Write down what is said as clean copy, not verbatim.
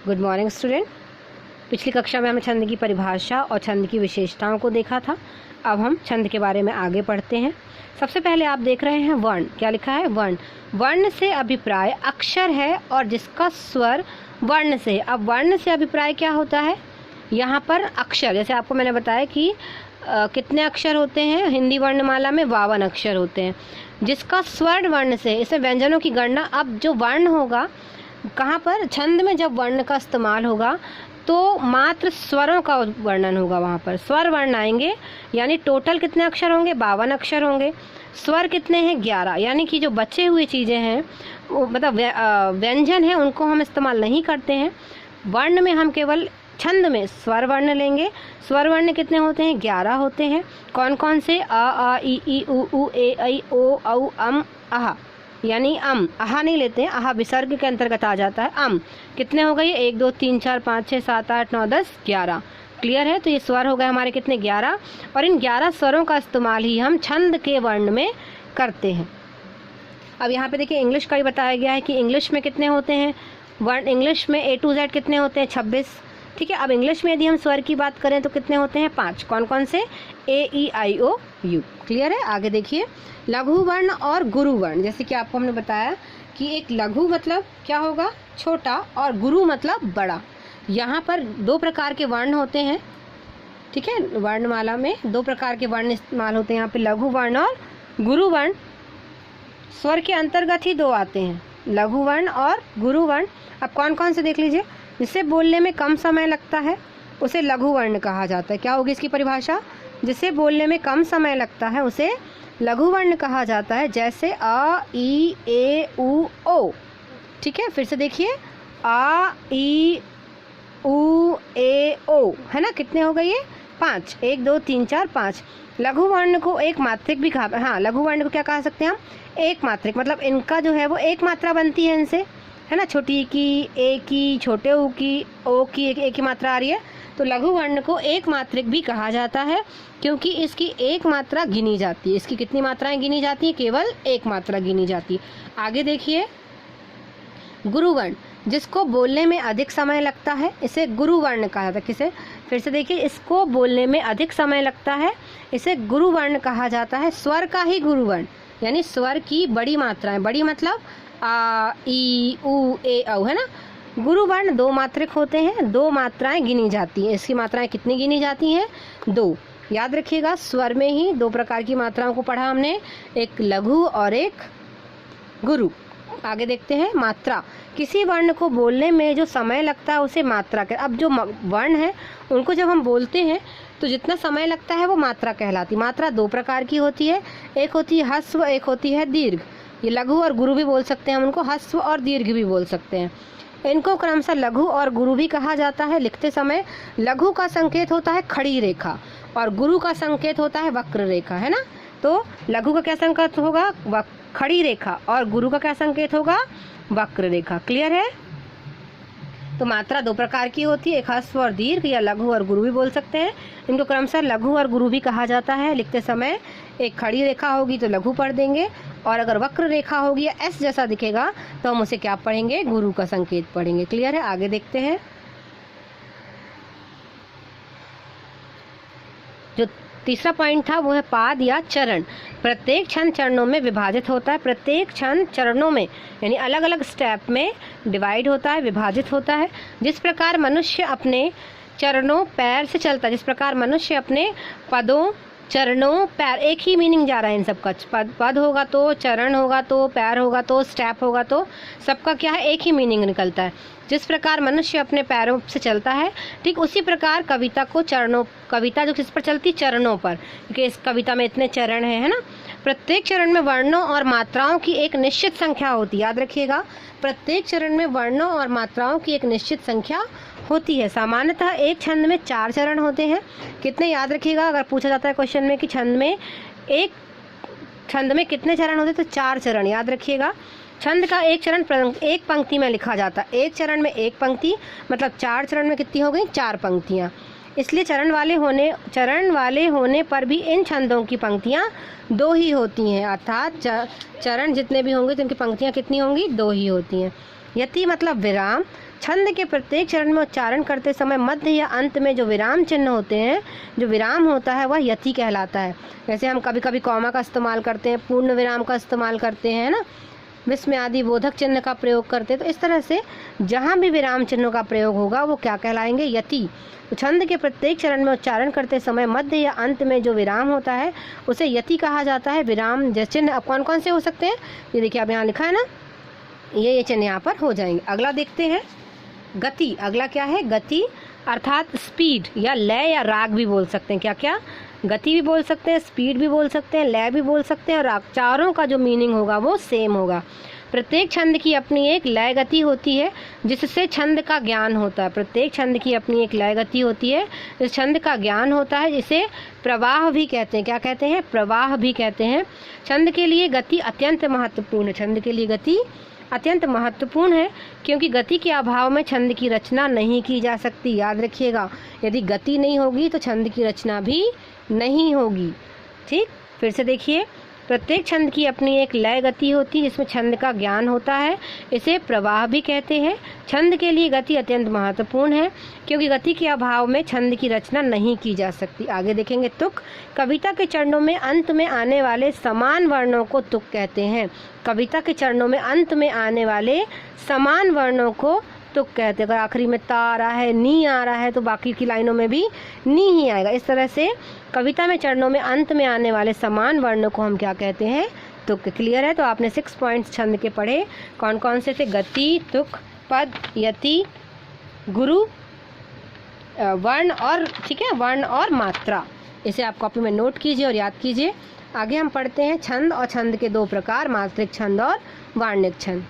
Good morning student. पिछली कक्षा में हमने छंद की परिभाषा और छंद की विशेषताओं को देखा था। अब हम छंद के बारे में आगे पढ़ते हैं। सबसे पहले आप देख रहे हैं वर्ण। क्या लिखा है? वर्ण। वर्ण से अभिप्राय अक्षर है और जिसका स्वर वर्ण से। अब वर्ण से अभिप्राय क्या होता है? यहाँ पर अक्षर, जैसे आपको मैंने बताया कि कितने अक्षर होते हैं हिंदी वर्णमाला में? 52 अक्षर होते हैं। जिसका स्वर वर्ण से, इसमें व्यंजनों की गणना। अब जो वर्ण होगा कहाँ पर? छंद में जब वर्ण का इस्तेमाल होगा तो मात्र स्वरों का वर्णन होगा। वहाँ पर स्वर वर्ण आएंगे, यानी टोटल कितने अक्षर होंगे? 52 अक्षर होंगे। स्वर कितने हैं? 11। यानी कि जो बचे हुए चीज़ें हैं वो मतलब व्यंजन हैं उनको हम इस्तेमाल नहीं करते हैं। वर्ण में हम केवल छंद में स्वर वर्ण लेंगे। स्वर वर्ण कितने होते हैं? 11 होते हैं। कौन कौन से? आ ई उ ए ऐ ओ औ अम आहा, यानी अम। आहा नहीं लेते हैं, आहा विसर्ग के अंतर्गत आ जाता है। अम कितने हो गए? 1 2 3 4 5 6 7 8 9 10 11। क्लियर है? तो ये स्वर हो गए हमारे कितने? 11। और इन 11 स्वरों का इस्तेमाल ही हम छंद के वर्ण में करते हैं। अब यहाँ पे देखिए इंग्लिश का ही बताया गया है कि इंग्लिश में कितने होते हैं वर्ण? इंग्लिश में A to Z कितने होते हैं? 26। ठीक है। अब इंग्लिश में यदि हम स्वर की बात करें तो कितने होते हैं? 5। कौन कौन से? A E I O U। Clear है? आगे देखिए लघु वर्ण और गुरु वर्ण। जैसे कि आपको हमने बताया कि एक लघु मतलब क्या होगा? छोटा, और गुरु मतलब बड़ा। यहाँ पर 2 प्रकार के वर्ण होते हैं। ठीक है, वर्णमाला में 2 प्रकार के वर्ण इस्तेमाल होते हैं यहाँ पे, लघु वर्ण और गुरु वर्ण। स्वर के अंतर्गत ही 2 आते हैं, लघु वर्ण और गुरु वर्ण। अब कौन कौन से देख लीजिए। जिसे बोलने में कम समय लगता है उसे लघु वर्ण कहा जाता है। क्या होगी इसकी परिभाषा? जिसे बोलने में कम समय लगता है उसे लघु वर्ण कहा जाता है। जैसे आ ई ए उ ओ। ठीक है, फिर से देखिए आ ई उ ए ओ, है ना? कितने हो गए ये? 5। 1 2 3 4 5। लघु वर्ण को एक मात्रिक भी कहा। हाँ, लघु वर्ण को क्या कह सकते हैं हम? एक मात्रिक। मतलब इनका जो है वो एक मात्रा बनती है इनसे, है ना? छोटी की, ए की, छोटे ऊ की, ओ की एक ही मात्रा आ रही है। तो लघु वर्ण को एक मात्रिक भी कहा जाता है क्योंकि इसकी एक मात्रा गिनी जाती है। इसकी कितनी मात्राएं गिनी जाती हैं? केवल एक मात्रा गिनी जाती है। आगे देखिए गुरु वर्ण, जिसको बोलने में अधिक समय लगता है इसे गुरु वर्ण कहा जाता है। किसे? फिर से देखिए, इसको बोलने में अधिक समय लगता है इसे गुरु वर्ण कहा जाता है। स्वर का ही गुरु वर्ण, यानी स्वर की बड़ी मात्राएं। बड़ी मतलब आ ई उ ए औ, है ना? गुरु वर्ण 2 मात्रिक होते हैं, 2 मात्राएं गिनी जाती हैं। इसकी मात्राएं कितनी गिनी जाती हैं? 2। याद रखिएगा, स्वर में ही 2 प्रकार की मात्राओं को पढ़ा हमने, एक लघु और एक गुरु। आगे देखते हैं मात्रा। किसी वर्ण को बोलने में जो समय लगता है उसे मात्रा कहते हैं। अब जो वर्ण है उनको जब हम बोलते हैं तो जितना समय लगता है वो मात्रा कहलाती है। मात्रा 2 प्रकार की होती है, एक होती है ह्रस्व, एक होती है दीर्घ। ये लघु और गुरु भी बोल सकते हैं हम उनको, ह्रस्व और दीर्घ भी बोल सकते हैं। इनको क्रमशः लघु और गुरु भी कहा जाता है। लिखते समय लघु का संकेत होता है खड़ी रेखा और गुरु का संकेत होता है वक्र रेखा, है ना? तो लघु का क्या संकेत होगा? खड़ी रेखा, और गुरु का क्या संकेत होगा? वक्र रेखा। क्लियर है? तो मात्रा 2 प्रकार की होती है, एक ह्रस्व और दीर्घ, या लघु और गुरु भी बोल सकते हैं। इनको क्रमशः लघु और गुरु भी कहा जाता है। लिखते समय एक खड़ी रेखा होगी तो लघु पढ़ देंगे, और अगर वक्र रेखा होगी या एस जैसा दिखेगा तो हम उसे क्या पढ़ेंगे? गुरु का संकेत पढ़ेंगे। क्लियर है? आगे देखते हैं। जो तीसरा पॉइंट था वो है पाद या चरण। प्रत्येक छंद चरणों में विभाजित होता है। प्रत्येक छंद चरणों में यानी अलग अलग स्टेप में डिवाइड होता है, विभाजित होता है। जिस प्रकार मनुष्य अपने चरणों पैर से चलता है, जिस प्रकार मनुष्य अपने पदों, चरणों, पैर, एक ही मीनिंग जा रहा है इन सबका। पद होगा तो, चरण होगा तो, पैर होगा तो, स्टेप होगा तो, सबका क्या है? एक ही मीनिंग निकलता है। जिस प्रकार मनुष्य अपने पैरों से चलता है, ठीक उसी प्रकार कविता को चरणों, कविता जो किस पर चलती? चरणों पर, क्योंकि इस कविता में इतने चरण हैं, है ना? प्रत्येक चरण में वर्णों और मात्राओं की एक निश्चित संख्या होती है। याद रखिएगा, प्रत्येक चरण में वर्णों और मात्राओं की एक निश्चित संख्या होती है। सामान्यतः एक छंद में 4 चरण होते हैं। कितने? याद रखिएगा, अगर पूछा जाता है क्वेश्चन में कि एक छंद में कितने चरण होते हैं, तो 4 चरण। याद रखिएगा, छंद का एक चरण एक पंक्ति में लिखा जाता है। एक चरण में एक पंक्ति, मतलब 4 चरण में कितनी हो गई? 4 पंक्तियाँ। इसलिए चरण वाले होने पर भी इन छंदों की पंक्तियाँ 2 ही होती हैं। अर्थात चरण जितने भी होंगे तो इनकी पंक्तियाँ कितनी होंगी? 2 ही होती हैं। यति मतलब विराम। छंद के प्रत्येक चरण में उच्चारण करते समय मध्य या अंत में जो विराम चिन्ह होते हैं, जो विराम होता है वह यति कहलाता है। जैसे हम कभी कभी कॉमा का इस्तेमाल करते हैं, पूर्ण विराम का इस्तेमाल करते हैं ना, विस्मय आदि बोधक चिन्ह का प्रयोग करते हैं। तो इस तरह से जहाँ भी विराम चिन्हों का प्रयोग होगा वो क्या कहलाएंगे? यति। तो छंद के प्रत्येक चरण में उच्चारण करते समय मध्य या अंत में जो विराम होता है उसे यति कहा जाता है। विराम जैसे चिन्ह अब कौन कौन से हो सकते हैं, ये देखिए अब यहाँ लिखा है ना, ये चिन्ह यहाँ पर हो जाएंगे। अगला देखते हैं गति। अगला क्या है? गति अर्थात स्पीड या लय या राग भी बोल सकते हैं। क्या क्या? गति भी बोल सकते हैं, स्पीड भी बोल सकते हैं, लय भी बोल सकते हैं, और राग। चारों का जो मीनिंग होगा वो सेम होगा। प्रत्येक छंद की अपनी एक लय गति होती है जिससे छंद का ज्ञान होता है। प्रत्येक छंद की अपनी एक लय गति होती है, इस छंद का ज्ञान होता है, इसे प्रवाह भी कहते हैं। क्या कहते हैं? प्रवाह भी कहते हैं। छंद के लिए गति अत्यंत महत्वपूर्ण है। छंद के लिए गति अत्यंत महत्वपूर्ण है क्योंकि गति के अभाव में छंद की रचना नहीं की जा सकती। याद रखिएगा, यदि गति नहीं होगी तो छंद की रचना भी नहीं होगी। ठीक, फिर से देखिए, प्रत्येक छंद की अपनी एक लय गति होती है जिसमें छंद का ज्ञान होता है, इसे प्रवाह भी कहते हैं। छंद के लिए गति अत्यंत महत्वपूर्ण है क्योंकि गति के अभाव में छंद की रचना नहीं की जा सकती। आगे देखेंगे तुक। कविता के चरणों में अंत में आने वाले समान वर्णों को तुक कहते हैं। कविता के चरणों में अंत में आने वाले समान वर्णों को तुक कहते हैं। अगर आखिरी में ता आ रहा है, नी आ रहा है, तो बाकी की लाइनों में भी नी ही आएगा। इस तरह से कविता में चरणों में अंत में आने वाले समान वर्णों को हम क्या कहते हैं? तुक। क्लियर है? तो आपने 6 पॉइंट्स छंद के पढ़े। कौन कौन से थे? गति, तुक, पद, यति, गुरु, वर्ण और, ठीक है, वर्ण और मात्रा। इसे आप कॉपी में नोट कीजिए और याद कीजिए। आगे हम पढ़ते हैं छंद और छंद के 2 प्रकार, मात्रिक छंद और वार्णिक छंद।